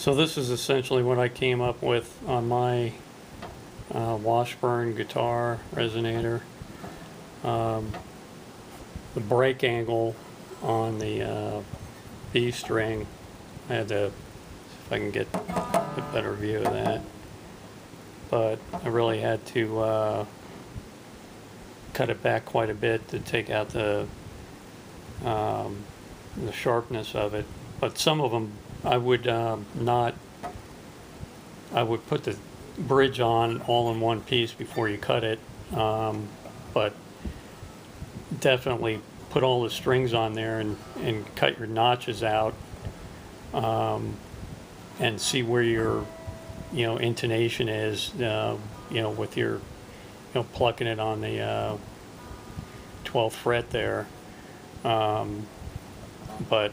So this is essentially what I came up with on my Washburn guitar resonator. The break angle on the B string, I had to see if I can get a better view of that, but I really had to cut it back quite a bit to take out the sharpness of it. But some of them I would not, I would put the bridge on all in one piece before you cut it, but definitely put all the strings on there and cut your notches out, and see where your intonation is, with your plucking it on the 12th fret there. But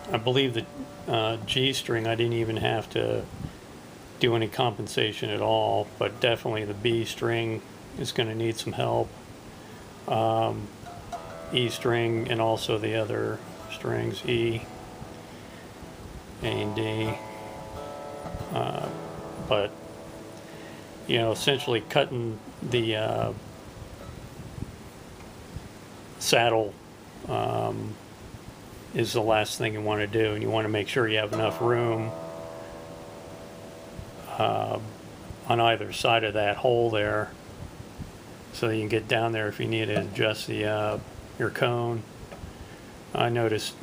I believe the G string I didn't even have to do any compensation at all, but definitely the B string is going to need some help. E string and also the other strings, E, A, and D. But essentially cutting the saddle is the last thing you want to do, and you want to make sure you have enough room on either side of that hole there, so that you can get down there if you need to adjust the your cone. I noticed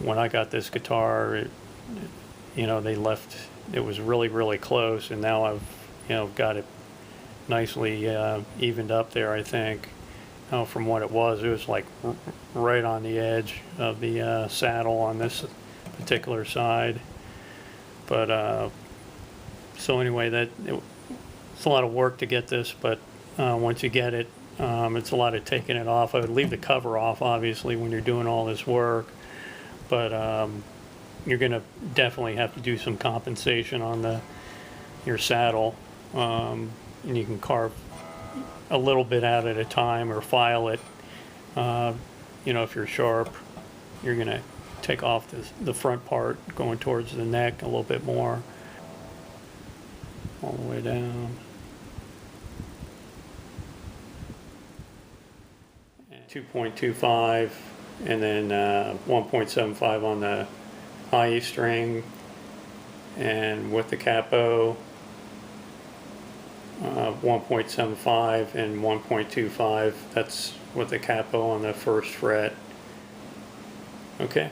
when I got this guitar, they left, it was really close, and now I've got it nicely evened up there. I think from what it was like right on the edge of the saddle on this particular side. But so anyway, it's a lot of work to get this, but once you get it, it's a lot of taking it off. I would leave the cover off, obviously, when you're doing all this work, but you're going to definitely have to do some compensation on your saddle, and you can carve a little bit out at a time or file it. If you're sharp, you're going to take off the front part going towards the neck a little bit more, all the way down. 2.25 and then 1.75 on the high E string, and with the capo 1.75 and 1.25. That's with the capo on the first fret. Okay.